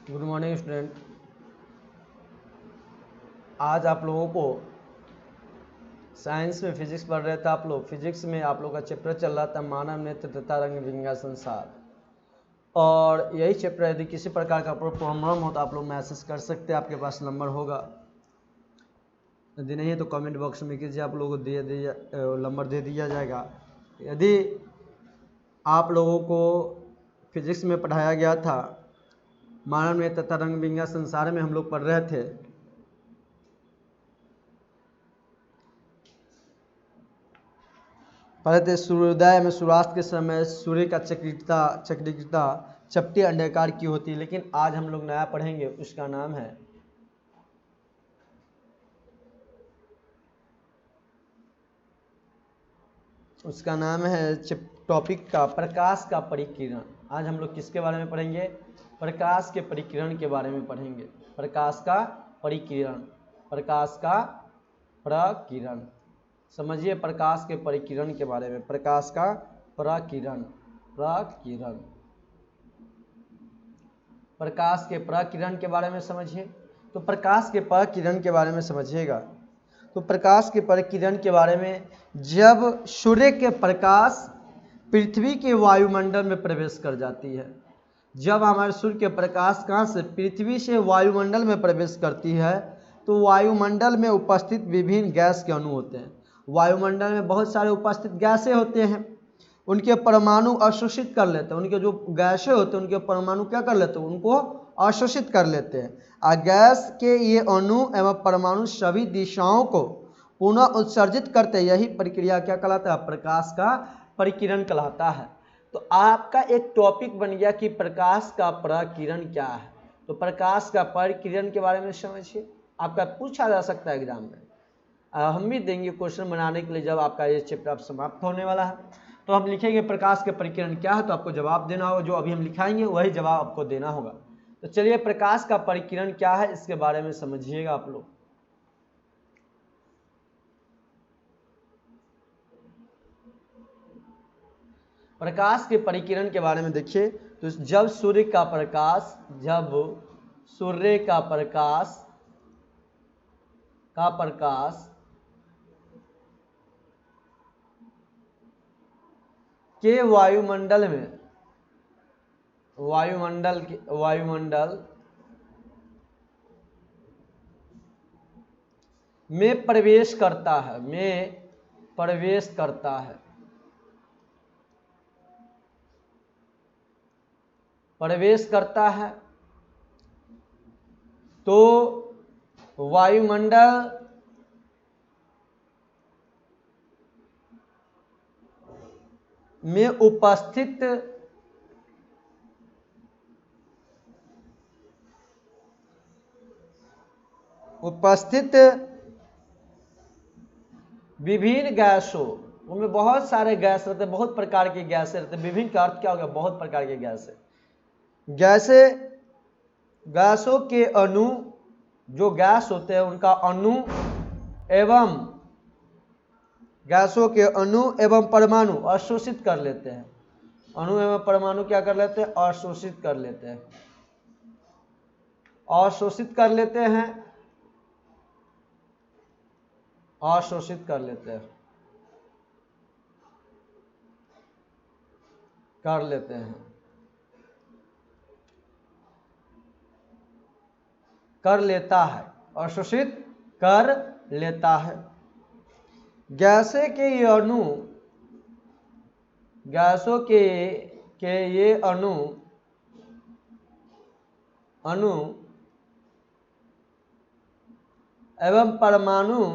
Good morning student. आज आप लोगों को साइंस में फिजिक्स पढ़ रहे थे। आप लोग फिजिक्स में आप लोग का चैप्टर चल रहा था मानव नेत्र तथा रंग विज्ञान संसार, और यही चैप्टर यदि किसी प्रकार का प्रॉब्लम हो तो आप लोग मैसेज कर सकते हैं, आपके पास नंबर होगा। यदि नहीं है तो कमेंट बॉक्स में कीजिए, आप लोगों को नंबर दे दिया जाएगा। यदि आप लोगों को फिजिक्स में पढ़ाया गया था मानव नेत्र तथा रंग विज्ञान संसार में हम लोग पढ़ रहे थे, पढ़े थे सूर्योदय में सूर्यास्त के समय सूर्य का चक्रिकता चपटी अंडाकार की होती है। लेकिन आज हम लोग नया पढ़ेंगे, उसका नाम है टॉपिक का प्रकाश का परिकिरण। आज हम लोग किसके बारे में पढ़ेंगे? प्रकाश के परिकिरण के बारे में पढ़ेंगे। प्रकाश का परिकिरण, प्रकाश का प्रकिरण। समझिए प्रकाश के परिकिरण के बारे में। प्रकाश का प्रकिरण, प्रकिरण, प्रकाश के प्रकिरण के बारे में समझिए। तो प्रकाश के प्रकिरण के बारे में समझिएगा। तो प्रकाश के प्रकिरण के बारे में, जब सूर्य के प्रकाश पृथ्वी के वायुमंडल में प्रवेश कर जाती है, जब हमारे सूर्य के प्रकाश कहाँ से पृथ्वी से वायुमंडल में प्रवेश करती है, तो वायुमंडल में उपस्थित विभिन्न गैस के अणु होते हैं। वायुमंडल में बहुत सारे उपस्थित गैसें होते हैं, उनके परमाणु अवशोषित कर लेते हैं। उनके जो गैसें होते हैं उनके परमाणु क्या कर लेते हैं? उनको अवशोषित कर लेते हैं। और गैस के ये अणु एवं परमाणु सभी दिशाओं को पुनः उत्सर्जित करते हैं। यही प्रक्रिया क्या कहलाता है? प्रकाश का परिकिरण कहलाता है। तो आपका एक टॉपिक बन गया कि प्रकाश का प्रकिरण क्या है। तो प्रकाश का परिकिरण के बारे में समझिए, आपका पूछा जा सकता है एग्जाम में। हम भी देंगे क्वेश्चन बनाने के लिए जब आपका ये चैप्टर अब समाप्त होने वाला है। तो हम लिखेंगे प्रकाश के परिकिरण क्या है, तो आपको जवाब देना होगा। जो अभी हम लिखाएंगे वही जवाब आपको देना होगा। तो चलिए प्रकाश का परिकिरण क्या है इसके बारे में समझिएगा आप लोग। प्रकाश के परिकिरण के बारे में देखिए, तो जब सूर्य का प्रकाश के वायुमंडल में प्रवेश करता है, तो वायुमंडल में उपस्थित विभिन्न गैसों, उनमें बहुत सारे गैस रहते हैं, बहुत प्रकार के गैस रहते हैं। विभिन्न का अर्थ क्या हो गया? बहुत प्रकार के गैसों के अणु, जो गैस होते हैं उनका अणु एवं गैसों के अणु एवं परमाणु अवशोषित कर लेते हैं। अणु एवं परमाणु क्या कर लेते हैं? अवशोषित कर लेते हैं। अवशोषित कर लेते हैं, अवशोषित कर लेता है। गैसों के ये अणु एवं परमाणु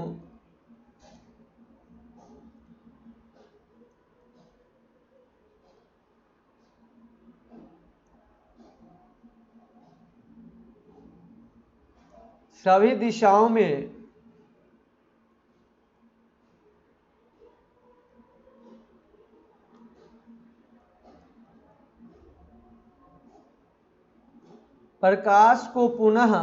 सभी दिशाओं में प्रकाश को पुनः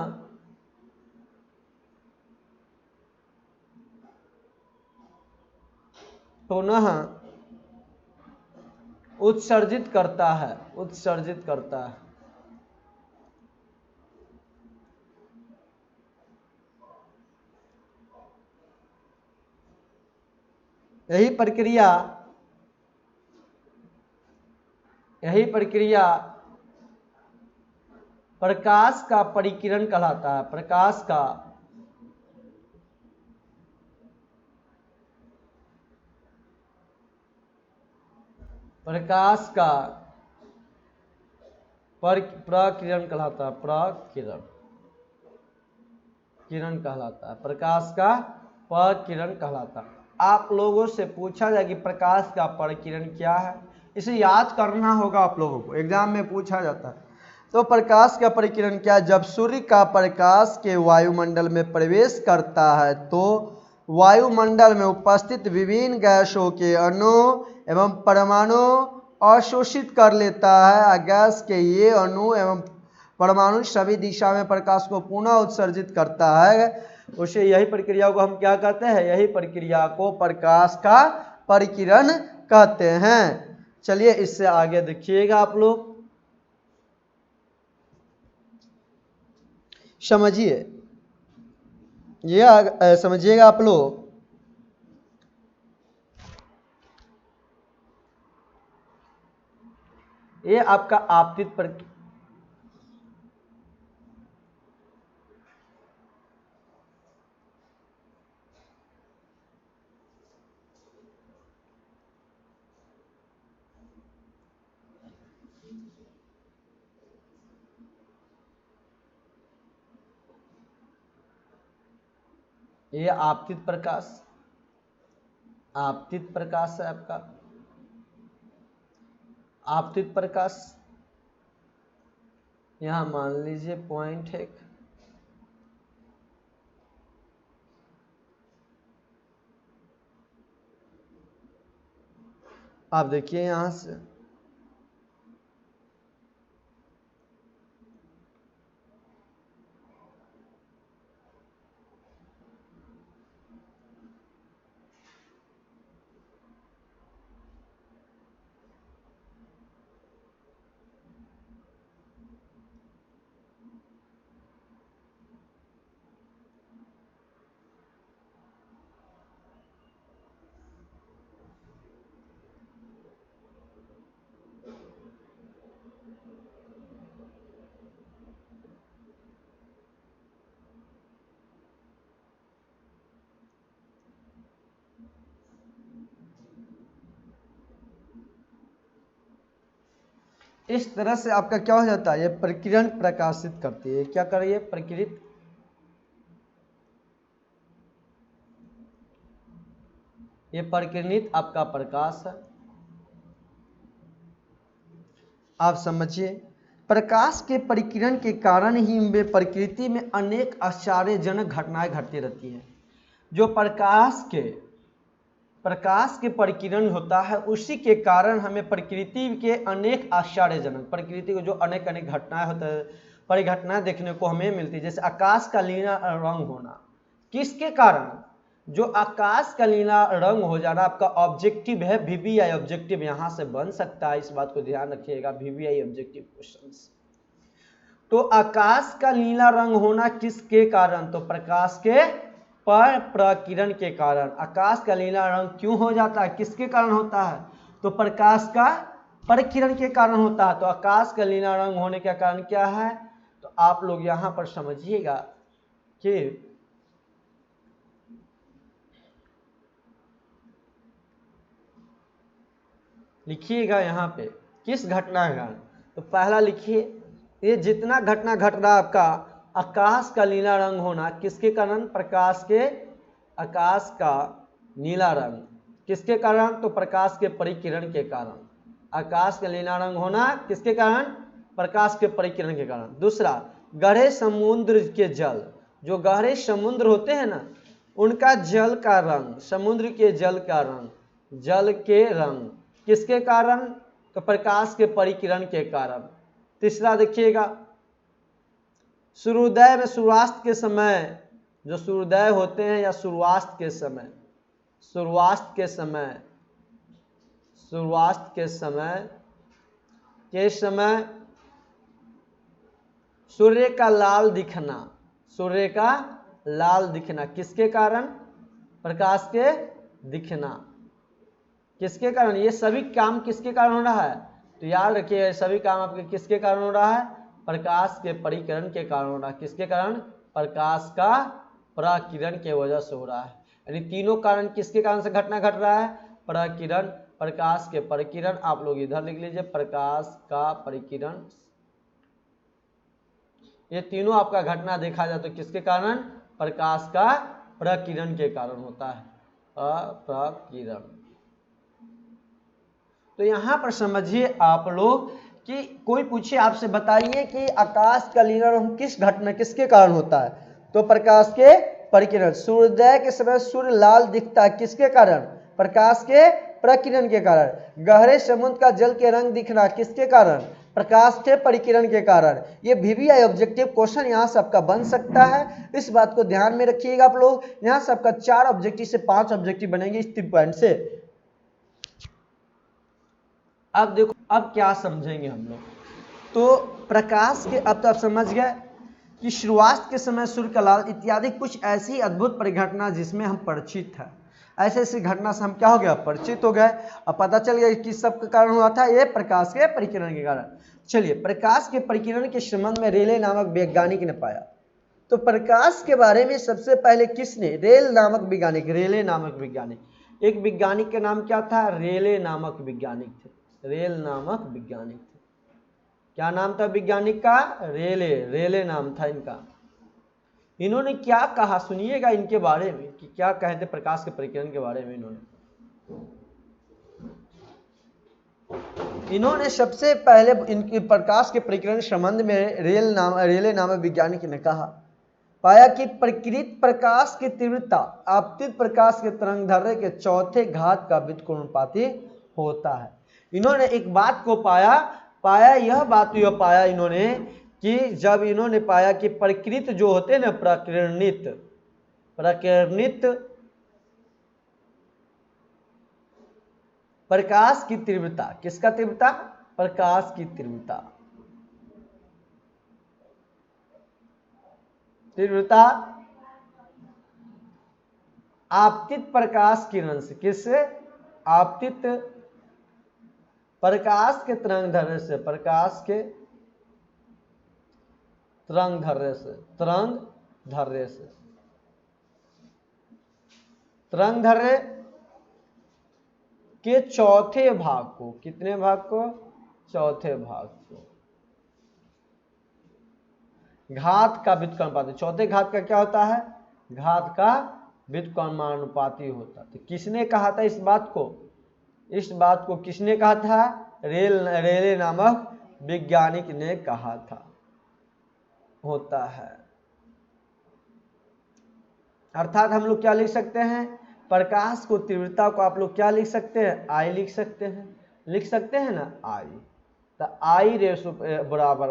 उत्सर्जित करता है। यही प्रक्रिया प्रकाश का परिकिरण कहलाता है। प्रकाश का प्रकिरण कहलाता है। प्रकाश का प्रकिरण कहलाता है। आप लोगों से पूछा जाए कि प्रकाश का प्रकिरण क्या है, इसे याद करना होगा आप लोगों को, एग्जाम में पूछा जाता है। तो प्रकाश का प्रकिरण क्या है? जब सूर्य का प्रकाश के वायुमंडल में प्रवेश करता है तो वायुमंडल में उपस्थित विभिन्न गैसों के अणु एवं परमाणु अवशोषित कर लेता है। गैस के ये अणु एवं परमाणु सभी दिशा में प्रकाश को पुनः उत्सर्जित करता है। उसे यही प्रक्रिया को हम क्या कहते हैं? यही प्रक्रिया को प्रकाश का परिकिरण कहते हैं। चलिए इससे आगे देखिएगा आप लोग, समझिए, ये समझिएगा आप लोग। ये आपका आपतित प्रक्रिया, ये आपतित प्रकाश है आपका आपतित प्रकाश। यहां मान लीजिए पॉइंट है, आप देखिए यहां से इस तरह से आपका क्या हो जाता है, ये प्रकिरण प्रकाशित करती है। क्या कर रही है? प्रकिरित, ये प्रकिरणित आपका प्रकाश है। आप समझिए, प्रकाश के परिकिरण के कारण ही वे प्रकृति में अनेक आश्चर्यजनक घटनाएं घटती रहती हैं। जो प्रकाश के परिकिरण होता है, उसी के कारण हमें प्रकृति के अनेक आश्चर्यजनक, प्रकृति को जो अनेक अनेक घटनाएं होता है, परिघटनाएं देखने को हमें मिलती है। जैसे आकाश का नीला रंग होना, किसके कारण? जो आकाश का नीला रंग हो जाना आपका ऑब्जेक्टिव है, वीवीआई ऑब्जेक्टिव यहां से बन सकता है, इस बात को ध्यान रखिएगा, वीवीआई ऑब्जेक्टिव क्वेश्चंस। तो आकाश का नीला रंग होना किसके कारण? तो प्रकाश के प्रकिरण के कारण। आकाश का नीला रंग क्यों हो जाता है, किसके कारण होता है? तो प्रकाश का परिकिरण के कारण होता है। तो आकाश का नीला रंग होने का कारण क्या है? तो आप लोग यहां पर समझिएगा कि लिखिएगा यहां पे किस घटना का कारण। तो पहला लिखिए, ये जितना घटना घट रहा आपका आकाश का नीला रंग होना किसके कारण? प्रकाश के, आकाश का नीला रंग किसके कारण? तो प्रकाश के परिकिरण के कारण। आकाश का नीला रंग होना किसके कारण? प्रकाश के परिकिरण के कारण। दूसरा, गहरे समुद्र के जल, जो गहरे समुद्र होते हैं ना, उनका जल का रंग, समुद्र के जल का रंग, जल के रंग किसके कारण? तो प्रकाश के परिकिरण के कारण। तीसरा देखिएगा, सूर्योदय में सूर्यास्त के समय, जो सूर्योदय होते हैं या सूर्यास्त के समय, सूर्यास्त के समय सूर्य का लाल दिखना किसके कारण? प्रकाश के दिखना। किसके कारण? ये सभी काम किसके कारण हो रहा है? तो याद रखिए ये सभी काम आपके किसके कारण हो रहा है? प्रकाश के परिकिरण के कारण हो रहा है। किसके कारण? प्रकाश का प्रकिरण के वजह से हो रहा है। यानी तीनों कारण किसके कारण से घटना घट रहा है? प्रकिरण, प्रकाश के परिकिरण, आप लोग इधर लिख लीजिए प्रकाश का परिकिरण। ये तीनों आपका घटना देखा जाए तो किसके कारण? प्रकाश का प्रकिरण के कारण होता है, प्रकिरण। तो यहां पर समझिए आप लोग कि कोई पूछे आपसे बताइए कि आकाश का लीलन किस घटना किसके कारण होता है? तो प्रकाश के परिकिरण। सूर्योदय के समय सूर्य लाल दिखता है किसके कारण? प्रकाश के प्रकिरण के कारण। गहरे समुद्र का जल के रंग दिखना किसके कारण? प्रकाश के परिकिरण के कारण। ये VVI ऑब्जेक्टिव क्वेश्चन यहाँ से आपका बन सकता है, इस बात को ध्यान में रखिएगा आप लोग। यहाँ से आपका 4 ऑब्जेक्टिव से 5 ऑब्जेक्टिव बनेंगे इस 3 पॉइंट से। अब देखो अब क्या समझेंगे हम लोग। तो प्रकाश के अब तो आप समझ गए कि शुरुआत के समय सूर्य का लाल इत्यादि कुछ ऐसी अद्भुत परिघटना जिसमें हम परिचित हैं। ऐसे ऐसी घटना से हम क्या हो गया? परिचित हो गए। अब पता चल गया किस सब के कारण हुआ था? ये प्रकाश के परिकिरण के कारण। चलिए, प्रकाश के परिकिरण के संबंध में रेले नामक वैज्ञानिक ने पाया। तो प्रकाश के बारे में सबसे पहले किसने? रेले नामक वैज्ञानिक। एक वैज्ञानिक का नाम क्या था? रेले नामक वैज्ञानिक थे। रेल नामक वैज्ञानिक थे। क्या नाम था वैज्ञानिक का? रेले नाम था इनका। इन्होंने क्या कहा सुनिएगा इनके बारे में कि क्या कहते प्रकाश के परिकिरण के बारे में। इन्होंने सबसे पहले इनके प्रकाश के परिकिरण संबंध में रेले नामक वैज्ञानिक ने कहा, पाया कि प्रकृत प्रकाश की तीव्रता आपतित प्रकाश के तरंगदैर्घ्य के चौथे घात का व्युत्क्रमानुपाती होता है। इन्होंने एक बात को पाया इन्होंने कि जब इन्होंने पाया कि प्रकृत जो होते हैं ना प्रकीर्णित प्रकाश की तीव्रता, किसका तीव्रता? प्रकाश की तीव्रता आपतित प्रकाश किरण से, किससे? आपतित प्रकाश के तरंगदैर्घ्य से, प्रकाश के तरंगदैर्घ्य के चौथे भाग को, कितने भाग को? चौथे भाग को घात का व्युत्क्रमानुपाती। चौथे घात का क्या होता है? घात का व्युत्क्रमानुपाती होता। तो किसने कहा था इस बात को? इस बात को किसने कहा था? रेले नामक वैज्ञानिक ने कहा था। होता है अर्थात हम लोग क्या लिख सकते हैं? प्रकाश को तीव्रता को आप लोग क्या लिख सकते हैं? I लिख सकते हैं ना, I। तो I रेशो बराबर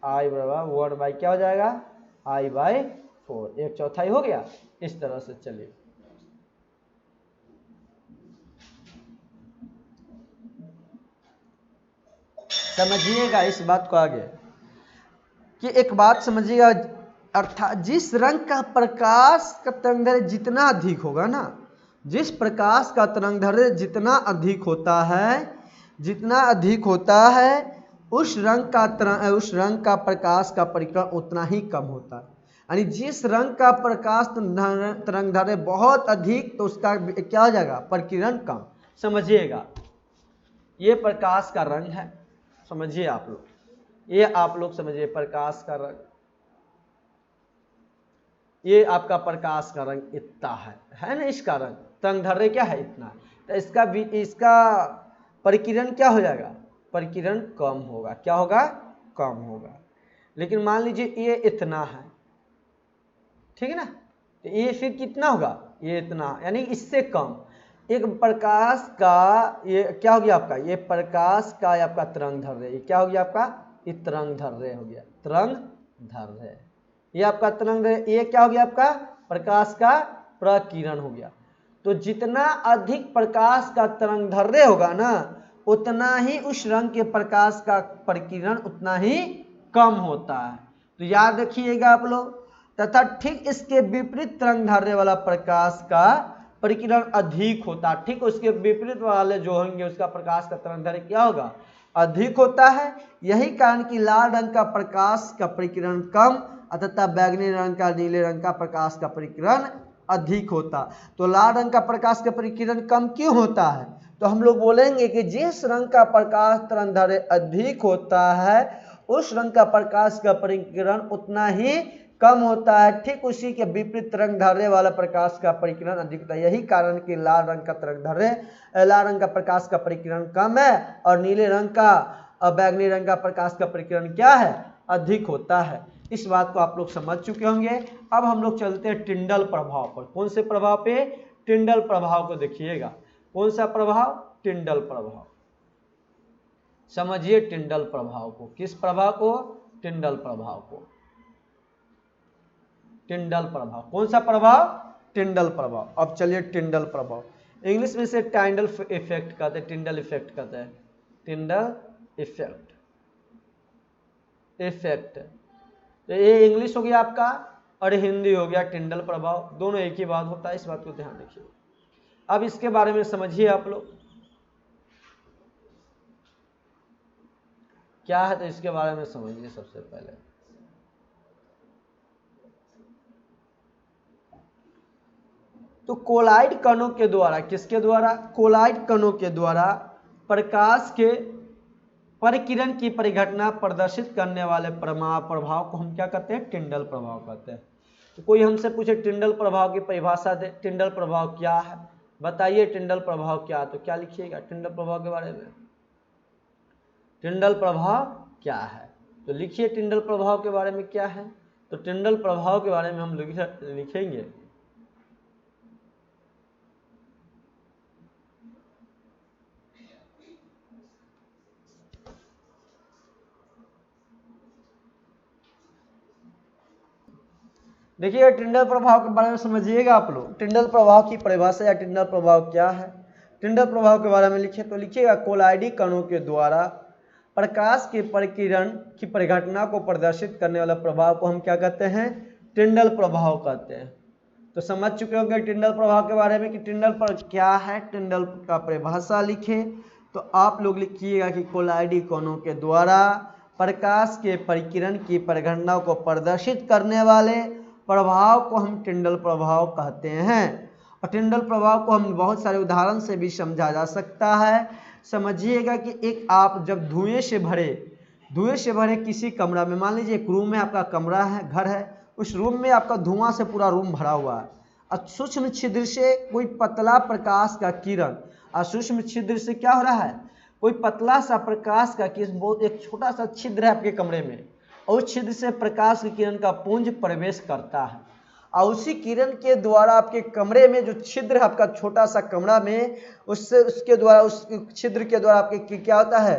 I बराबर 1 बाई क्या हो जाएगा? I/4, 1/4 हो गया। इस तरह से चलिए समझिएगा इस बात को आगे कि एक बात समझिएगा, अर्थात जिस रंग का प्रकाश का तरंगदैर्घ्य जितना अधिक होगा ना, जिस प्रकाश का तरंगदैर्घ्य जितना अधिक होता है उस रंग का प्रकाश का परिक्रम उतना ही कम होता है। यानी जिस रंग का प्रकाश तरंगदैर्घ्य बहुत अधिक तो उसका क्या हो जाएगा? परिकिरण कम। समझिएगा ये प्रकाश का रंग है, समझिए आप लोग, ये आप लोग समझिए प्रकाश का रंग, ये आपका प्रकाश का रंग इतना है ना, इसका रंग तरंगदैर्घ्य क्या है? इतना। तो इसका परिकिरण क्या हो जाएगा? परिकिरण कम होगा। क्या होगा? कम होगा। लेकिन मान लीजिए ये इतना है, ठीक है ना, तो ये फिर कितना होगा? ये इतना, यानी इससे कम। एक प्रकाश का ये क्या हो गया आपका? ये प्रकाश का आपका तरंगदैर्घ्य, ये क्या हो गया आपका? ये तरंगदैर्घ्य हो गया, तरंगदैर्घ्य। ये आपका तरंगदैर्घ्य, ये क्या हो गया आपका? प्रकाश का प्रकिरण हो गया। तो जितना अधिक प्रकाश का तरंगदैर्घ्य होगा ना, उतना ही उस रंग के प्रकाश का परिकिरण उतना ही कम होता है। तो याद रखिएगा आप लोग। तथा ठीक इसके विपरीत तरंगदैर्घ्य वाला प्रकाश का परिकिरण अधिक होता है। ठीक, उसके विपरीत वाले जो होंगे उसका प्रकाश का तरंगदैर्घ्य क्या होगा, अधिक होता है। यही कारण कि लाल रंग का प्रकाश का परिकिरण कम तथा बैगनी रंग का, नीले रंग का प्रकाश का परिकिरण अधिक होता। तो लाल रंग का प्रकाश का परिकिरण कम क्यों होता है, तो हम लोग बोलेंगे कि जिस रंग का प्रकाश तरंगदैर्घ्य अधिक होता है उस रंग का प्रकाश का परिकिरण उतना ही कम होता है। ठीक उसी के विपरीत तरंगदैर्घ्य वाला प्रकाश का परिकिरण अधिक होता है। यही कारण कि लाल रंग का तरंगदैर्घ्य, लाल रंग का प्रकाश का परिकिरण कम है और नीले रंग का और बैगनी रंग का प्रकाश का परिकिरण क्या है, अधिक होता है। इस बात को आप लोग समझ चुके होंगे। अब हम लोग चलते हैं टिंडल प्रभाव पर। कौन से प्रभाव पे, टिंडल प्रभाव को देखिएगा। कौन सा प्रभाव, टिंडल प्रभाव। समझिए टिंडल प्रभाव को। किस प्रभाव को, टिंडल प्रभाव को। टिंडल प्रभाव, कौन सा प्रभाव, टिंडल प्रभाव। अब चलिए टिंडल प्रभाव, इंग्लिश में से टाइंडल इफेक्ट कहते हैं, टिंडल इफेक्ट कहते हैं, टिंडल इफेक्ट, इफेक्ट। तो ये इंग्लिश हो गया आपका और हिंदी हो गया टिंडल प्रभाव, दोनों एक ही बात होता है, इस बात को ध्यान रखिए। अब इसके बारे में समझिए आप लोग क्या है, तो इसके बारे में समझिए सबसे पहले। तो कोलाइड कणों के द्वारा, किसके द्वारा, कोलाइड कणों के द्वारा प्रकाश के परिकिरण की परिघटना प्रदर्शित करने वाले प्रभाव को हम क्या कहते हैं, टिंडल प्रभाव कहते हैं। तो कोई हमसे पूछे टिंडल प्रभाव की परिभाषा दे, टिंडल प्रभाव क्या है, बताइए टिंडल प्रभाव क्या है, तो क्या लिखिएगा टिंडल प्रभाव के बारे में। टिंडल प्रभाव क्या है, तो लिखिए टिंडल प्रभाव के बारे में क्या है। तो टिंडल प्रभाव के बारे में हम लिखेंगे देखिए टिंडल प्रभाव के बारे में समझिएगा आप लोग। टिंडल प्रभाव की परिभाषा या टिंडल प्रभाव क्या है, टिंडल प्रभाव के बारे में लिखिए तो लिखिएगा कोलाइडी कणों के द्वारा प्रकाश के परिकिरण की परिघटना को प्रदर्शित करने वाला प्रभाव को हम क्या कहते हैं, टिंडल प्रभाव कहते हैं। तो समझ चुके होंगे टिंडल प्रभाव के बारे में कि टिंडल पर क्या है, टिंडल का परिभाषा लिखें तो आप लोग लिखिएगा कि कोलाइडी कणों के द्वारा प्रकाश के परिकिरण की परिघटना को प्रदर्शित करने वाले प्रभाव को हम टिंडल प्रभाव कहते हैं। और टिंडल प्रभाव को हम बहुत सारे उदाहरण से भी समझा जा सकता है। समझिएगा कि एक आप जब धुएं से भरे किसी कमरा में, मान लीजिए एक रूम में आपका कमरा है, घर है, उस रूम में आपका धुआं से पूरा रूम भरा हुआ है और सूक्ष्म छिद्र से कोई पतला प्रकाश का किरण, और सूक्ष्म छिद्र से क्या हो रहा है, कोई पतला सा प्रकाश का किरण, बहुत एक छोटा सा छिद्र है आपके कमरे में और उस छिद्र से प्रकाश की किरण का पुंज प्रवेश करता है और उसी किरण के द्वारा आपके कमरे में जो छिद्र है आपका छोटा सा कमरा में, उससे उसके द्वारा उस छिद्र के द्वारा आपके क्या होता है,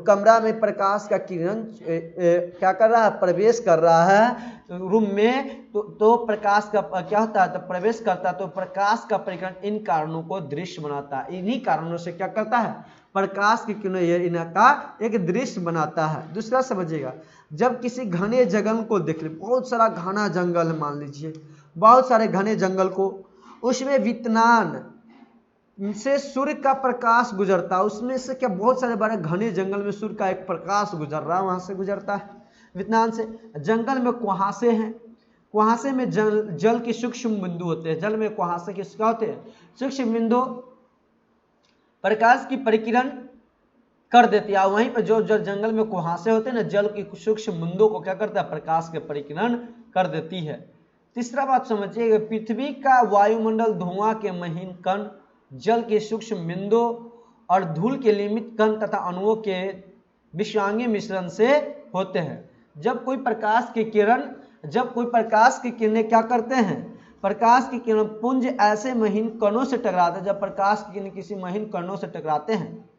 कमरा में प्रकाश का किरण क्या कर रहा है, प्रवेश कर रहा है रूम में। तो प्रकाश का क्या होता है, तो प्रवेश करता है, तो प्रकाश का परिकिरण इन कारणों को दृश्य बनाता है। इन्हीं कारणों से क्या करता है, प्रकाश की किरण इनका एक दृश्य बनाता है। दूसरा समझिएगा, जब किसी घने जंगल को देख ले, बहुत सारा घना जंगल है, मान लीजिए बहुत सारे घने जंगल को, उसमें वितनान से सूर्य का प्रकाश गुजरता है, उसमें से क्या बहुत सारे बड़े घने जंगल में सूर्य का एक प्रकाश गुजर रहा है, वहां से गुजरता है वितनान से। जंगल में कुहासे हैं, कुहासे में जल के सूक्ष्म बिंदु होते हैं, जल में कुहासे के क्या होते हैं, सूक्ष्म बिंदु प्रकाश की परिकिरण कर देती है। वहीं पर जो जंगल में कुहासे होते हैं ना, जल की सूक्ष्म बिंदु को क्या करता है, प्रकाश के परिकिरण कर देती है। तीसरा बात समझिए, पृथ्वी का वायुमंडल धुआं के महीन कण, जल के सूक्ष्म बिंदु और धूल के लिमित कण तथा अणुओं के विषांगी मिश्रण से होते हैं। जब कोई प्रकाश की किरणें क्या करते हैं, प्रकाश की किरण पुंज ऐसे महीन कणों से टकराते हैं, जब प्रकाश की किरण किसी महीन कणों से टकराते हैं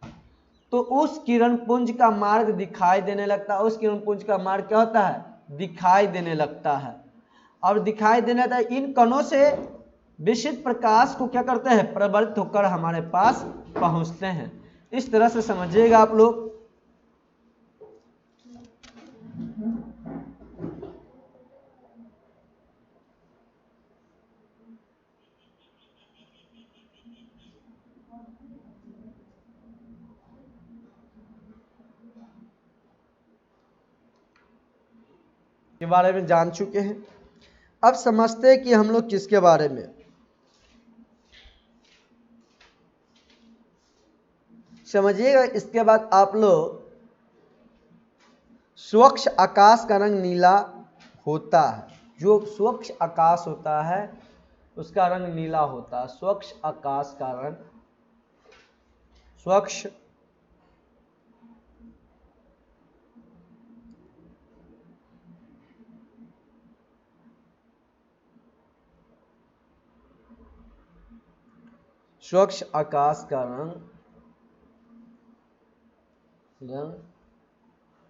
तो उस किरण पुंज का मार्ग दिखाई देने लगता है। उस किरण पुंज का मार्ग क्या होता है, दिखाई देने लगता है। और दिखाई देने लगता है, इन कणों से विशिष्ट प्रकाश को क्या करते हैं, प्रवर्तित होकर हमारे पास पहुंचते हैं। इस तरह से समझिएगा आप लोग। के बारे में जान चुके हैं। अब समझते हैं कि हम लोग किसके बारे में। समझिएगा, इसके बाद आप लोग स्वच्छ आकाश का रंग नीला होता है। जो स्वच्छ आकाश होता है उसका रंग नीला होता है। स्वच्छ आकाश का रंग, स्वच्छ स्वच्छ आकाश का रंग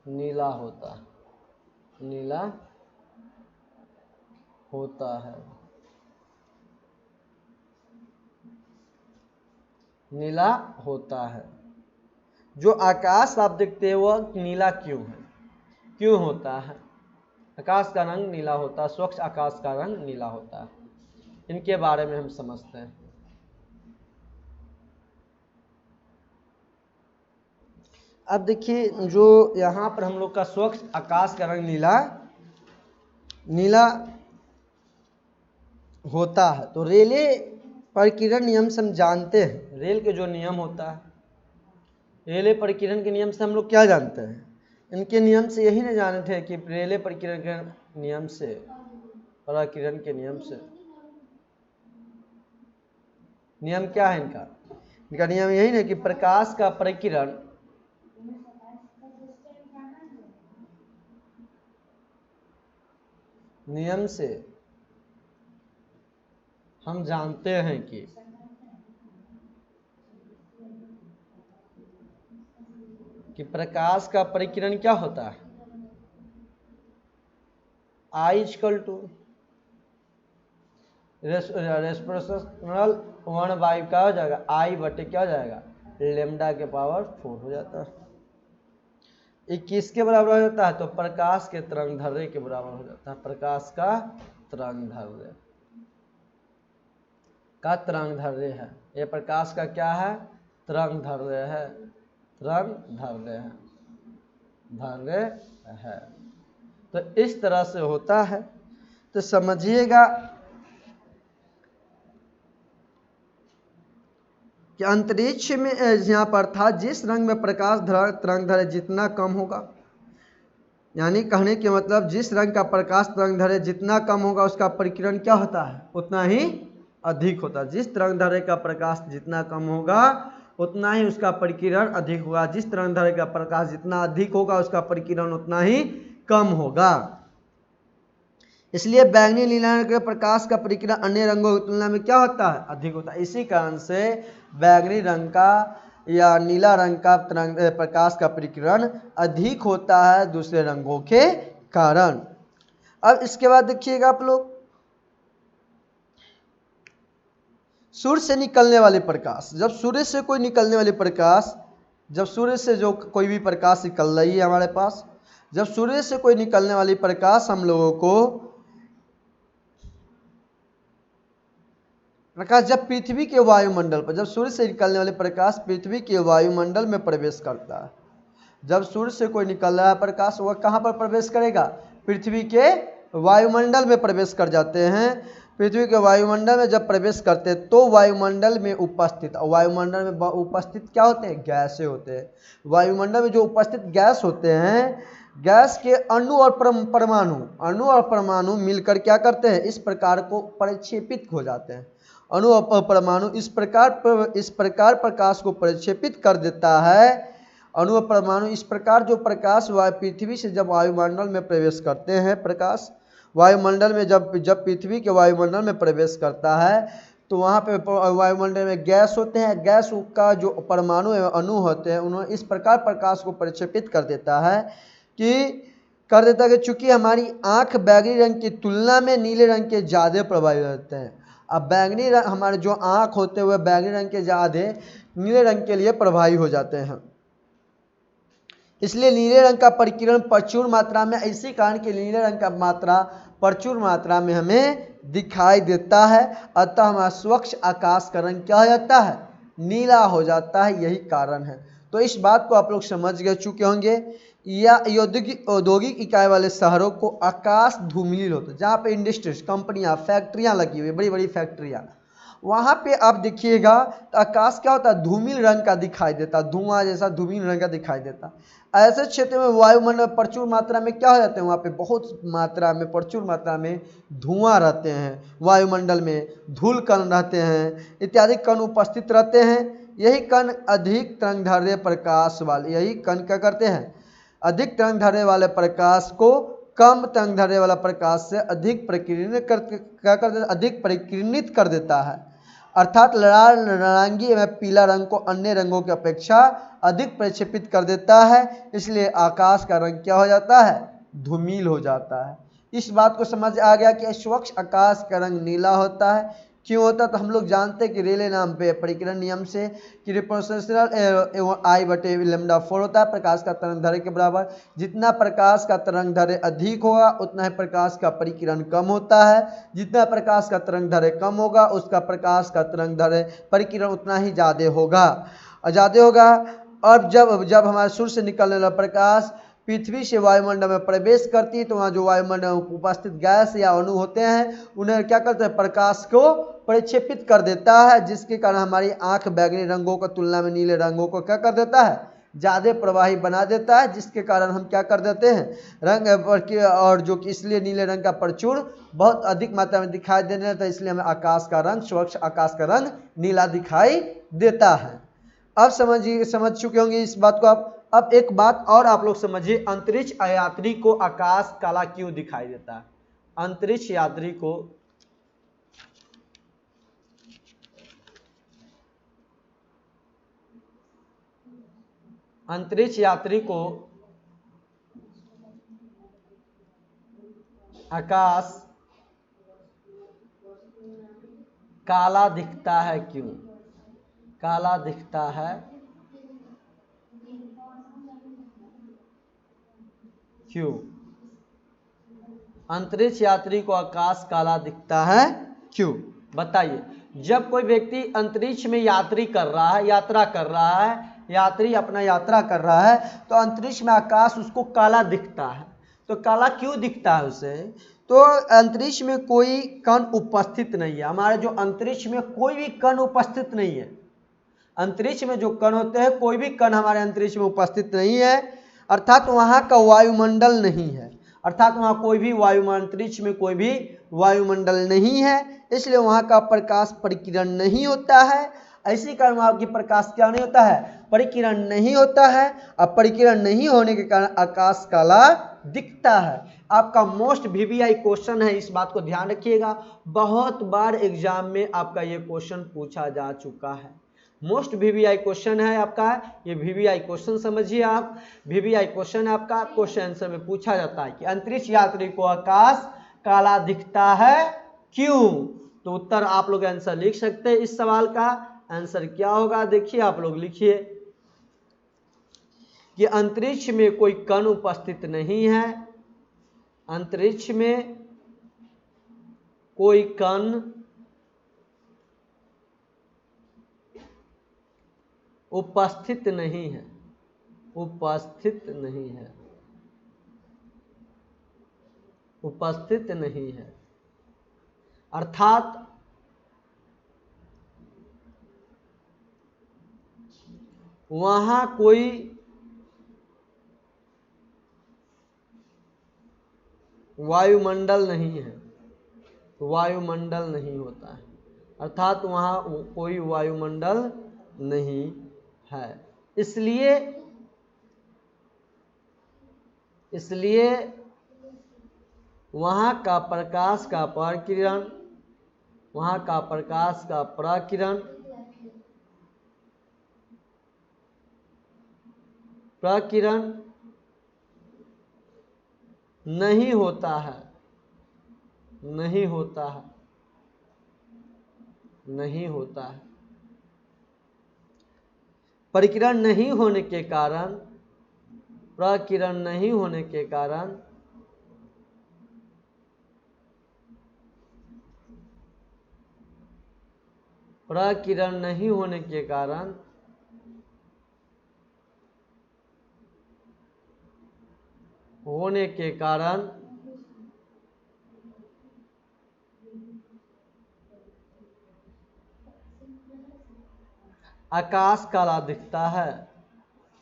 नीला होता है, नीला होता है, नीला होता है। जो आकाश आप देखते हैं वह नीला क्यों है, क्यों होता है? आकाश का रंग नीला होता है, स्वच्छ आकाश का रंग नीला होता है। इनके बारे में हम समझते हैं। अब देखिए, जो यहाँ पर हम लोग का स्वच्छ आकाश का रंग नीला होता है। तो रेले परिकिरण नियम से हम जानते हैं, रेल के जो नियम होता है, रेले परिकिरण के नियम से हम लोग क्या जानते हैं? इनके नियम से यही नहीं जाने थे कि रेले परिकिरण के नियम से, पराकिरण के नियम से, नियम क्या है इनका? इनका नियम यही नहीं कि प्रकाश का परिकिरण नियम से हम जानते हैं कि प्रकाश का परिकिरण क्या होता है? I इक्वल टू रेस्पिरेशनल 1/, क्या हो जाएगा? I बटे क्या हो जाएगा? लेमडा के पावर 4 हो जाता है। ये किसके बराबर हो जाता है? तो प्रकाश के तरंग दैर्ध्य के बराबर हो जाता है। प्रकाश का तरंग दैर्ध्य है। ये प्रकाश का क्या है? तरंग दैर्ध्य है, तरंग दैर्ध्य है। तो इस तरह से होता है। तो समझिएगा कि अंतरिक्ष में यहाँ पर था, जिस रंग में प्रकाश तरंग दैर्ध्य जितना कम होगा, यानी कहने के मतलब जिस रंग का प्रकाश तरंग दैर्ध्य जितना कम होगा उसका परिकिरण क्या होता है? उतना ही अधिक होता है। जिस तरंग दैर्ध्य का प्रकाश जितना कम होगा उतना ही उसका परिकिरण अधिक होगा। जिस तरंग दैर्ध्य का प्रकाश जितना अधिक होगा उसका परिकिरण उतना ही कम होगा। इसलिए बैंगनी नीला रंग के प्रकाश का परिकिरण अन्य रंगों की तुलना में क्या होता है? अधिक होता है। इसी कारण से बैंगनी रंग का या नीला रंग का प्रकाश का परिकिरण अधिक होता है दूसरे रंगों के कारण। अब इसके बाद देखिएगा आप लोग, सूर्य से निकलने वाले प्रकाश। जब सूर्य से कोई निकलने वाले प्रकाश, जब सूर्य से जो कोई भी प्रकाश निकल रही है हमारे पास, जब सूर्य से कोई निकलने वाली प्रकाश हम लोगों को प्रकाश जब पृथ्वी के वायुमंडल पर, जब सूर्य से निकलने वाले प्रकाश पृथ्वी के वायुमंडल में प्रवेश करता है, जब सूर्य से कोई निकल रहा है प्रकाश, वह कहाँ पर प्रवेश करेगा? पृथ्वी के वायुमंडल में प्रवेश कर जाते हैं। पृथ्वी के वायुमंडल में जब प्रवेश करते हैं तो वायुमंडल में उपस्थित क्या होते हैं? गैसें होते हैं। वायुमंडल में जो उपस्थित गैस होते हैं, गैस के अणु और परमाणु मिलकर क्या करते हैं? इस प्रकार को परिक्षेपित हो जाते हैं। अणु और परमाणु इस प्रकार प्रकाश को परिक्षेपित कर देता है। अणु और परमाणु इस प्रकार जो प्रकाश पृथ्वी से जब वायुमंडल में प्रवेश करते हैं, प्रकाश वायुमंडल में जब पृथ्वी के वायुमंडल में प्रवेश करता है तो वहाँ पे वायुमंडल में गैस होते हैं। गैस का जो परमाणु एवं अणु होते हैं उन्होंने इस प्रकार प्रकाश को परिक्षेपित कर देता है कि चूंकि हमारी आँख बैंगनी रंग की तुलना में नीले रंग के ज़्यादा प्रभावी रहते हैं। अब बैंगनी रंग, हमारे जो आँख होते हैं वह बैंगनी रंग के ज़्यादा नीले रंग के लिए प्रभावी हो जाते हैं। इसलिए नीले रंग का परिकिरण प्रचुर मात्रा में, इसी कारण के नीले रंग का मात्रा प्रचुर मात्रा में हमें दिखाई देता है। अतः हमारा स्वच्छ आकाश का रंग क्या हो जाता है? नीला हो जाता है। यही कारण है। तो इस बात को आप लोग समझ गए चुके होंगे। या औद्योगिक इकाई वाले शहरों को आकाश धूमिल होता है, जहाँ पे इंडस्ट्रीज, कंपनियां, फैक्ट्रियां लगी हुई, बड़ी बड़ी फैक्ट्रियां, वहां पे आप देखिएगा तो आकाश क्या होता है, धूमिल रंग का दिखाई देता, धुआं जैसा धूमिल रंग का दिखाई देता। ऐसे क्षेत्र में वायुमंडल प्रचुर मात्रा में क्या हो जाते हैं, वहाँ पे बहुत मात्रा में, प्रचुर मात्रा में धुआं रहते हैं, वायुमंडल में धूल कण रहते हैं, इत्यादि कण उपस्थित रहते हैं। यही कण अधिक तरंगदैर्घ्य प्रकाश वाले, यही कण क्या करते हैं, अधिक तरंगदैर्घ्य वाले प्रकाश को कम तरंगदैर्घ्य वाला प्रकाश से अधिक प्रकीर्णित अधिक प्रकीर्णित कर देता है। अर्थात लाल, नारंगी एवं पीला रंग को अन्य रंगों की अपेक्षा अधिक प्रक्षेपित कर देता है, इसलिए आकाश का रंग क्या हो जाता है, धूमिल हो जाता है। इस बात को समझ आ गया कि स्वच्छ आकाश का रंग नीला होता है। क्यों होता है, तो हम लोग जानते हैं कि रेले नाम पे परिकीरण नियम से कि रिप्रोपोर्शनल आई बटे लैम्डा 4 होता है प्रकाश का तरंगदैर्घ्य के बराबर। जितना प्रकाश का तरंगदैर्घ्य अधिक होगा उतना ही प्रकाश का परिकीरण कम होता है, जितना प्रकाश का तरंगदैर्घ्य कम होगा उसका प्रकाश का तरंगदैर्घ्य परिकीरण उतना ही ज़्यादा होगा। और जब हमारे सूर्य से निकलने वाला प्रकाश पृथ्वी से वायुमंडल में प्रवेश करती है तो वहाँ जो वायुमंडल में उपस्थित गैस या अणु होते हैं उन्हें क्या करते हैं, प्रकाश को प्रक्षेपित कर देता है, जिसके कारण हमारी आंख बैगनी रंगों की तुलना में नीले रंगों को क्या कर देता है, ज़्यादा प्रवाही बना देता है, जिसके कारण हम क्या कर देते हैं, रंग और जो कि इसलिए नीले रंग का प्रचुर बहुत अधिक मात्रा में दिखाई देने लगता है, इसलिए हमें आकाश का रंग, स्वच्छ आकाश का रंग नीला दिखाई देता है। अब समझ चुके होंगे इस बात को आप। अब एक बात और आप लोग समझिए, अंतरिक्ष यात्री को आकाश काला क्यों दिखाई देता है। अंतरिक्ष यात्री को आकाश काला दिखता है क्यों, काला दिखता है क्यों, अंतरिक्ष यात्री को आकाश काला दिखता है क्यों, बताइए। जब कोई व्यक्ति अंतरिक्ष में यात्रा कर रहा है, यात्री अपना यात्रा कर रहा है, तो अंतरिक्ष में आकाश उसको काला दिखता है। तो काला क्यों दिखता है उसे, तो अंतरिक्ष में कोई कण उपस्थित नहीं है, हमारे जो अंतरिक्ष में कोई भी कण उपस्थित नहीं है। अंतरिक्ष में जो कण होते हैं, कोई भी कण हमारे अंतरिक्ष में उपस्थित नहीं है, अर्थात वहाँ का वायुमंडल नहीं है, अर्थात वहाँ कोई भी अंतरिक्ष में कोई भी वायुमंडल नहीं है, इसलिए वहाँ का प्रकाश परिकिरण नहीं होता है। इसी कारण वहाँ की प्रकाश क्या नहीं होता है, परिकिरण नहीं होता है। अब परिकिरण नहीं होने के कारण आकाश काला दिखता है। आपका मोस्ट वीवीआई क्वेश्चन है, इस बात को ध्यान रखिएगा, बहुत बार एग्जाम में आपका ये क्वेश्चन पूछा जा चुका है। मोस्ट वीवीआई क्वेश्चन है आपका, ये वीवीआई क्वेश्चन समझिए आप, वीवीआई क्वेश्चन है आपका, क्वेश्चन आंसर में पूछा जाता है कि अंतरिक्ष यात्री को आकाश काला दिखता है क्यों। तो उत्तर आप लोग आंसर लिख सकते हैं। इस सवाल का आंसर क्या होगा, देखिए आप लोग लिखिए कि अंतरिक्ष में कोई कण उपस्थित नहीं है, अंतरिक्ष में कोई कण उपस्थित नहीं है, उपस्थित नहीं है, उपस्थित नहीं है, अर्थात वहां कोई वायुमंडल नहीं है, वायुमंडल नहीं होता है, अर्थात वहां कोई वायुमंडल नहीं है। इसलिए वहां का प्रकाश का प्रकीर्णन, वहां का प्रकाश का प्रकीर्णन नहीं होता है, नहीं होता है, नहीं होता है। परिकिरण नहीं होने के कारण, प्रकीर्णन नहीं होने के कारण प्रकीर्णन नहीं होने के कारण होने के कारण आकाश काला दिखता है।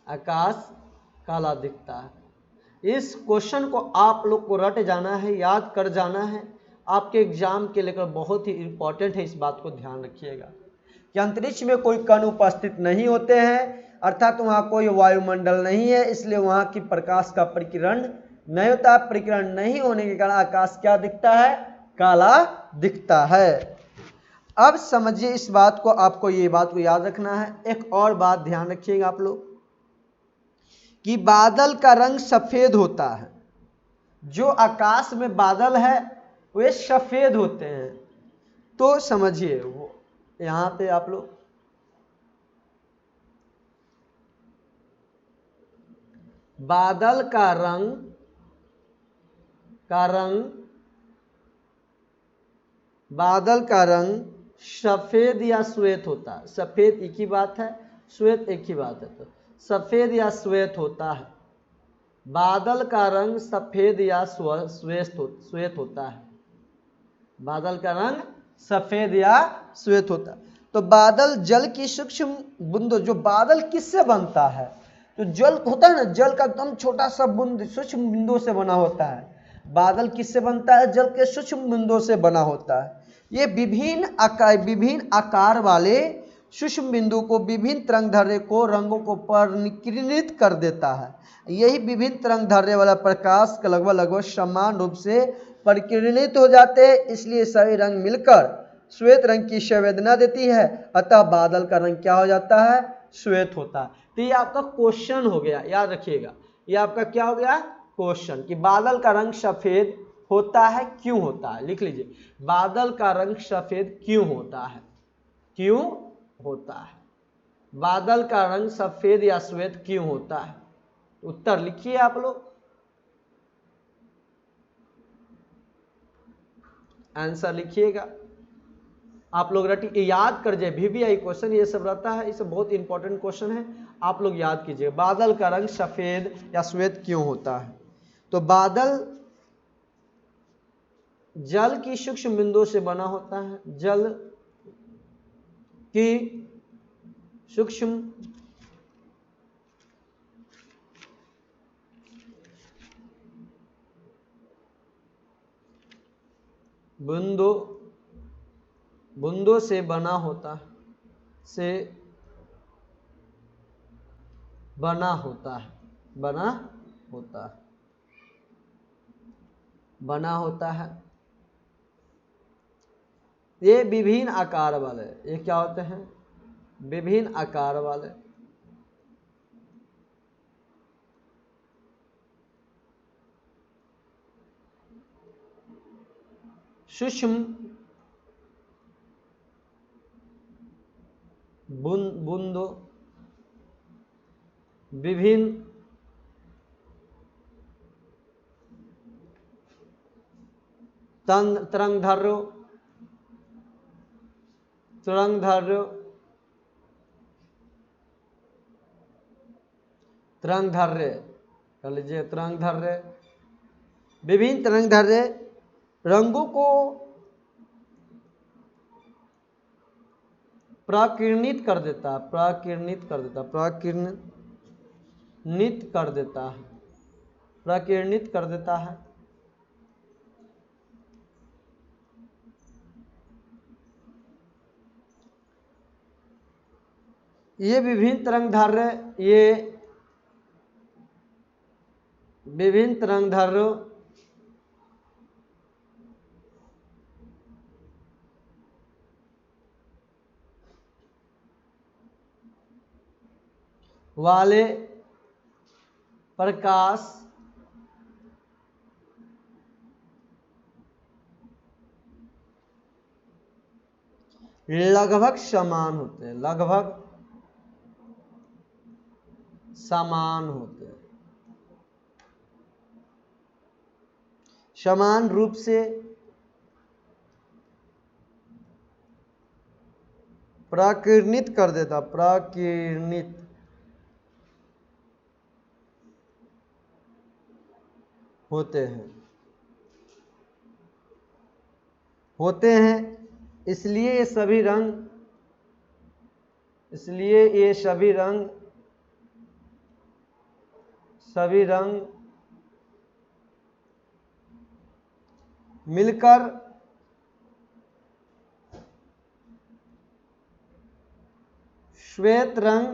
आकाश काला दिखता है। इस क्वेश्चन को आप लोग को रट जाना है, याद कर जाना है। आपके एग्जाम के लेकर बहुत ही इंपॉर्टेंट है, इस बात को ध्यान रखिएगा कि अंतरिक्ष में कोई कण उपस्थित नहीं होते हैं, अर्थात वहाँ कोई वायुमंडल नहीं है, इसलिए वहाँ की प्रकाश का परिकिरण नहीं होता। परिकिरण नहीं होने के कारण आकाश क्या दिखता है? काला दिखता है। अब समझिए इस बात को, आपको ये बात को याद रखना है। एक और बात ध्यान रखिएगा आप लोग कि बादल का रंग सफेद होता है। जो आकाश में बादल है वे सफेद होते हैं। तो समझिए वो यहां पे आप लोग बादल का रंग सफेद या श्वेत होता है। सफेद एक ही बात है, श्वेत एक ही बात है। तो सफेद या श्वेत होता है। बादल का रंग सफेद या श्वेत होता है। बादल का रंग सफेद या श्वेत होता है। तो बादल जल की सूक्ष्म बूंदों, जो बादल किससे बनता है? तो जल होता है ना, जल का एकदम छोटा सा बूंद सूक्ष्म बिंदु से बना होता है। बादल किससे बनता है? जल के सूक्ष्म बिंदुओं से बना होता है। ये विभिन्न आकार वाले सूक्ष्म बिंदु को, विभिन्न तरंगदैर्घ्य को, रंगों को परिकीर्णित कर देता है। यही विभिन्न तरंगदैर्घ्य वाला प्रकाश का लगभग समान रूप से परिकीर्णित हो जाते हैं, इसलिए सभी रंग मिलकर श्वेत रंग की संवेदना देती है। अतः बादल का रंग क्या हो जाता है? श्वेत होता है। तो ये आपका क्वेश्चन हो गया, याद रखिएगा। ये आपका क्या हो गया? क्वेश्चन कि बादल का रंग सफेद होता है, क्यों होता है? लिख लीजिए, बादल का रंग सफेद क्यों होता है? क्यों होता है? बादल का रंग सफेद या श्वेत क्यों होता है? उत्तर लिखिए आप लोग, आंसर लिखिएगा। आप लोग रटिए, याद कर जाए। VVI क्वेश्चन ये सब रहता है, ये सब बहुत इंपॉर्टेंट क्वेश्चन है, आप लोग याद कीजिए। बादल का रंग सफेद या श्वेत क्यों होता है? तो बादल जल की सूक्ष्म बिंदु से बना होता है। जल की सूक्ष्म बूंदों से बना होता है, बना होता है। ये विभिन्न आकार वाले, ये क्या होते हैं? विभिन्न आकार वाले सूक्ष्म बूंदों, विभिन्न तरंगदैर्घ्यों कर लीजिए, तरंगदैर्घ्य, विभिन्न तरंगदैर्घ्य रंगों को प्रकीर्णित कर देता है। प्रकीर्णित कर देता है। ये विभिन्न तरंगदैर्घ्यों वाले प्रकाश लगभग समान होते हैं। समान रूप से प्रकीर्णित कर देता। होते हैं, होते हैं। इसलिए ये सभी रंग मिलकर श्वेत रंग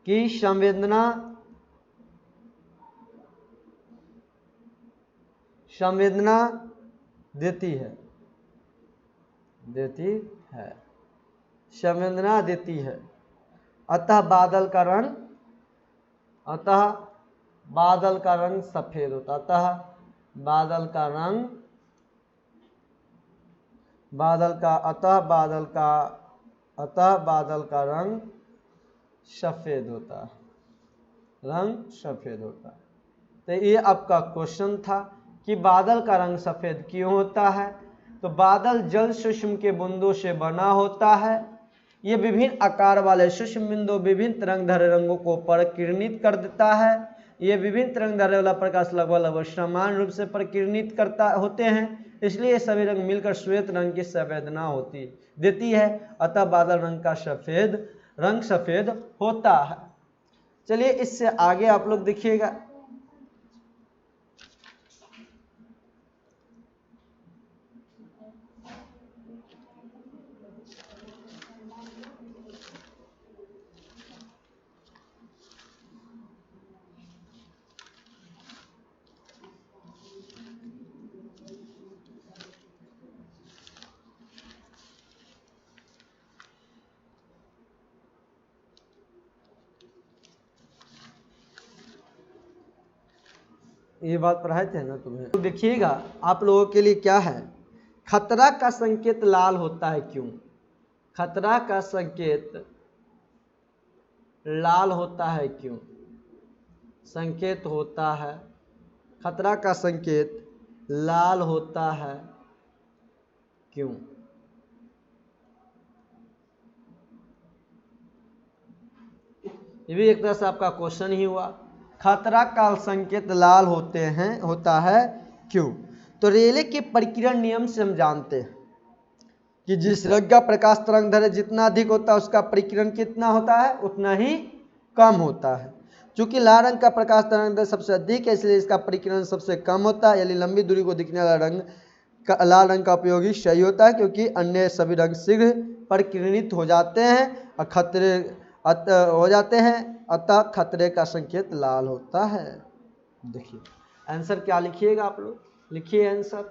की संवेदना देती है, संवेदना देती है। अतः बादल का रंग सफेद होता है। अतः बादल का रंग सफेद होता है, तो ये आपका क्वेश्चन था कि बादल का रंग सफेद क्यों होता है। तो बादल जल सूक्ष्म के बूंदों से बना होता है। ये विभिन्न आकार वाले सूक्ष्म बिंदु विभिन्न तरंगधारी रंगों को परिकिरणित कर देता है। ये विभिन्न तरंगधारी वाला प्रकाश लगभग समान रूप से परिकिरणित होते हैं, इसलिए ये सभी रंग मिलकर श्वेत रंग की संवेदना देती है। अतः बादल रंग सफेद होता है। चलिए इससे आगे आप लोग देखिएगा। ये बात पढ़ाए थे ना तुम्हें, तो देखिएगा आप लोगों के लिए क्या है। खतरा का संकेत लाल होता है क्यों? खतरा का संकेत लाल होता है क्यों? संकेत होता है, खतरा का संकेत लाल होता है क्यों? ये भी एक तरह से आपका क्वेश्चन ही हुआ। खतरा का संकेत लाल होता है क्यों? तो रेले के परिकिरण नियम से हम जानते हैं कि जिस रंग का प्रकाश तरंगदैर्घ्य जितना अधिक होता है उसका परिकिरण कितना होता है, उतना ही कम होता है। चूंकि लाल रंग का प्रकाश तरंगदैर्घ्य सबसे अधिक है, इसलिए इसका परिकिरण सबसे कम होता है। यदि लंबी दूरी को दिखने वाला लाल रंग का उपयोगी सही होता है, क्योंकि अन्य सभी रंग शीघ्र परिकिरणित हो जाते हैं अतः खतरे का संकेत लाल होता है। देखिए आंसर क्या लिखिएगा आप लोग, लिखिए आंसर।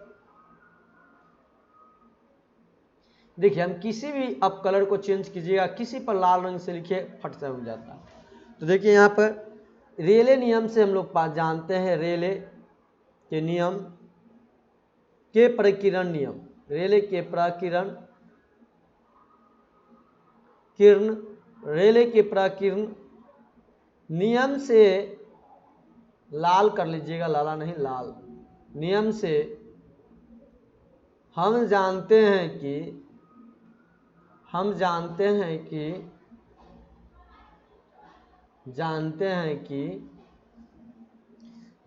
देखिए हम किसी भी आप कलर को चेंज कीजिएगा, किसी पर लाल रंग से लिखिए फट से हो जाता है। तो देखिए यहाँ पर रेले नियम से हम लोग जानते हैं, रेले के नियम के प्रकीर्ण नियम, रेले के प्रकीर्ण नियम से लाल कर लीजिएगा, लाला नहीं लाल। नियम से हम जानते हैं कि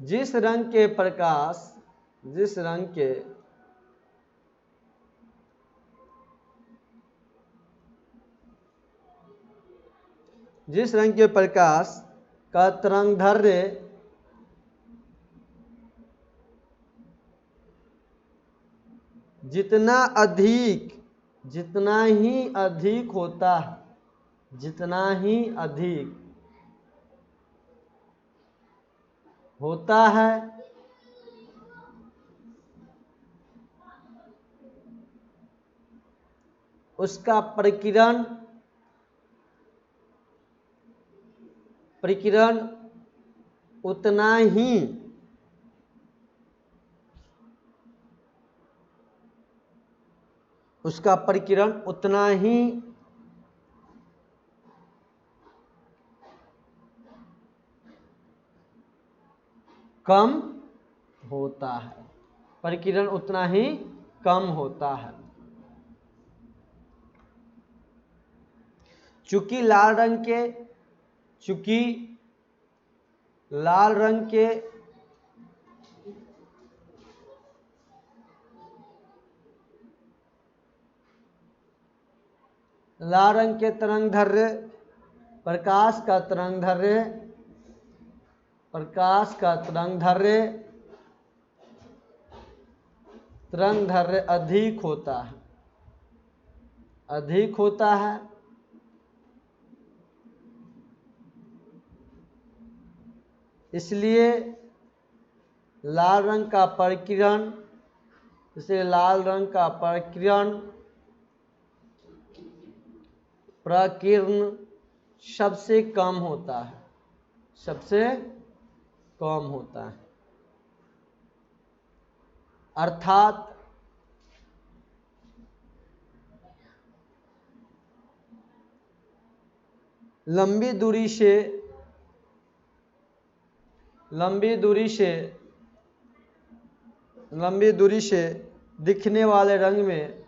जिस रंग के प्रकाश का तरंगदैर्घ्य जितना ही अधिक होता है उसका परिकिरण उतना ही कम होता है, परिकिरण उतना ही कम होता है। चूंकि लाल रंग के चूंकि लाल रंग के तरंगदैर्ध्य प्रकाश का तरंगदैर्ध्य अधिक होता है। इसलिए लाल रंग का प्रकीर्ण सबसे कम होता है। अर्थात लंबी दूरी से दिखने वाले रंग में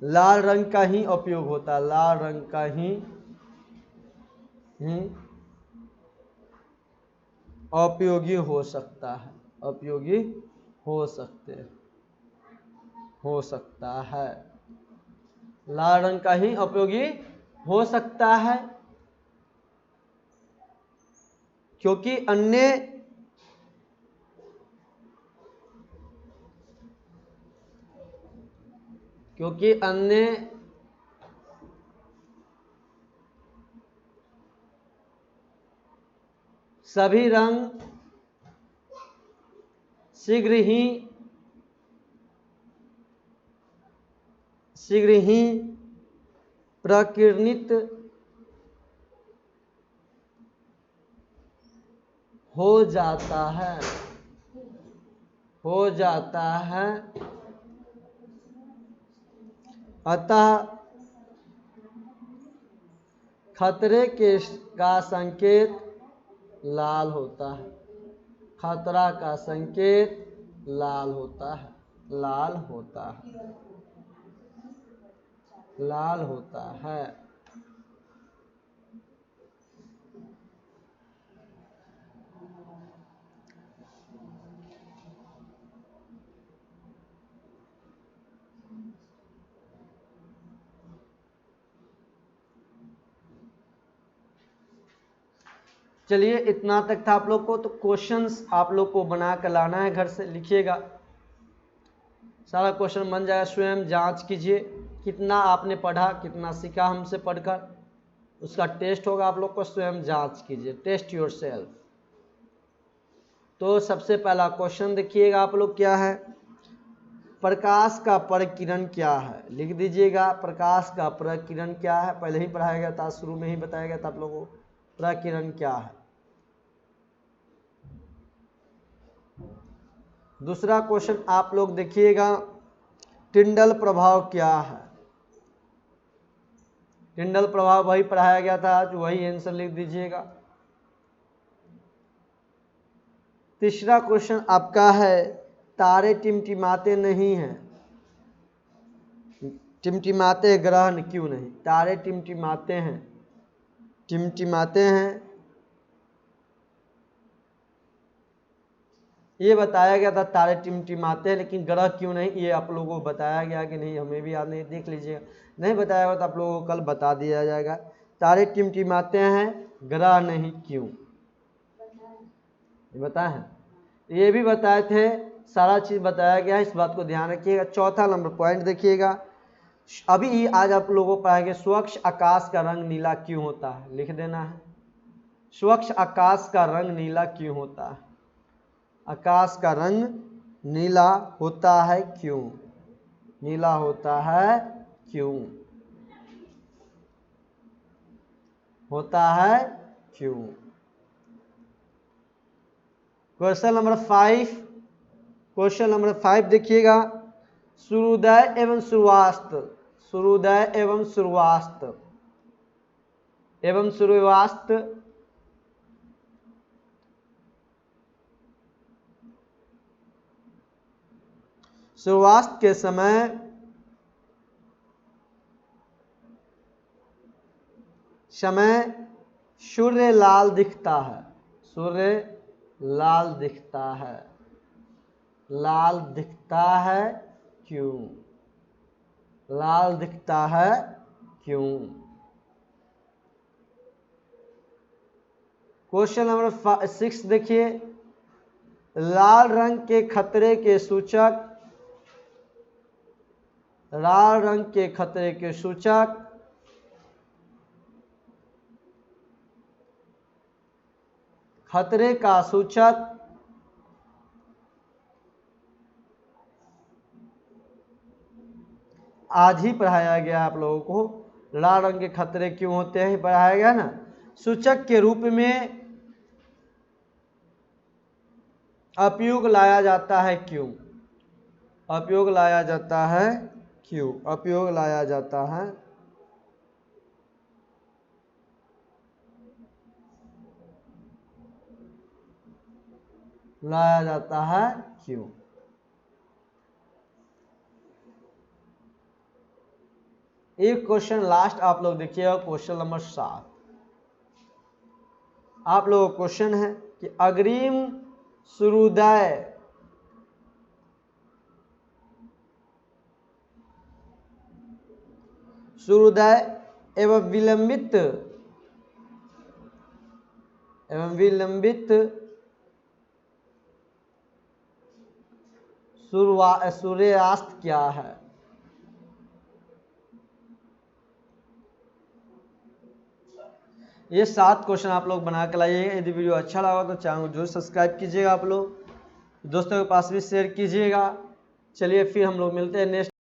लाल रंग का ही उपयोग होता है। लाल रंग का ही उपयोगी हो सकता है। लाल रंग का ही उपयोगी हो सकता है, क्योंकि अन्य सभी रंग शीघ्र ही प्रकीर्णित हो जाता है। अतः खतरे का संकेत लाल होता है। खतरा का संकेत लाल होता है। चलिए, इतना तक था आप लोग को। तो क्वेश्चंस आप लोग को बना कर लाना है, घर से लिखिएगा। सारा क्वेश्चन बन जाएगा, स्वयं जांच कीजिए कितना आपने पढ़ा, कितना सीखा हमसे पढ़कर। उसका टेस्ट होगा, आप लोग को स्वयं जांच कीजिए, टेस्ट योरसेल्फ। तो सबसे पहला क्वेश्चन देखिएगा आप लोग, क्या है? प्रकाश का प्रकीर्णन क्या है? लिख दीजिएगा, प्रकाश का प्रकीर्णन क्या है। पहले ही पढ़ाया गया था, शुरू में ही बताया गया था आप लोगों को प्रकीर्णन क्या है। दूसरा क्वेश्चन आप लोग देखिएगा, टिंडल प्रभाव क्या है? टिंडल प्रभाव वही पढ़ाया गया था, आज वही आंसर लिख दीजिएगा। तीसरा क्वेश्चन आपका है, तारे टिमटिमाते नहीं हैं। टिमटिमाते ग्रह क्यों नहीं? तारे टिमटिमाते हैं, ये बताया गया था तारे टिमटिमाते हैं, लेकिन ग्रह क्यों नहीं, ये आप लोगों को बताया गया कि नहीं, हमें भी याद नहीं, देख लीजिएगा। नहीं बताया हुआ तो आप लोगों को कल बता दिया जाएगा। तारे टिमटिमाते हैं, ग्रह नहीं, क्यों? बताए हैं, ये भी बताए थे, सारा चीज बताया गया है, इस बात को ध्यान रखिएगा। चौथा नंबर पॉइंट देखिएगा, अभी आज आप लोगों को पढ़ाएंगे, स्वच्छ आकाश का रंग नीला क्यों होता है? लिख देना है, स्वच्छ आकाश का रंग नीला क्यों होता है? आकाश का रंग नीला होता है क्यों? नीला होता है क्यों? होता है क्यों? क्वेश्चन नंबर 5 देखिएगा, सूर्योदय एवं सूर्यास्त सूर्यास्त के समय सूर्य लाल दिखता है। सूर्य लाल दिखता है। लाल दिखता है क्यों? लाल दिखता है क्यों? क्वेश्चन नंबर 6 देखिए, लाल रंग के खतरे के सूचक, लाल रंग के खतरे के सूचक खतरे का सूचक आज ही पढ़ाया गया आप लोगों को। लाल रंग के खतरे क्यों होते हैं पढ़ाया गया ना। सूचक के रूप में उपयोग लाया जाता है क्यों? उपयोग लाया जाता है क्यों? उपयोग लाया जाता है क्यों? एक क्वेश्चन लास्ट आप लोग देखिएगा, क्वेश्चन नंबर 7। आप लोगों को क्वेश्चन है कि अग्रिम सूर्योदय एवं विलंबित सूर्यास्त क्या है? ये 7 क्वेश्चन आप लोग बना के लाइएगा। यदि वीडियो अच्छा लगा तो चैनल को जरूर सब्सक्राइब कीजिएगा। आप लोग दोस्तों के पास भी शेयर कीजिएगा। चलिए फिर हम लोग मिलते हैं नेक्स्ट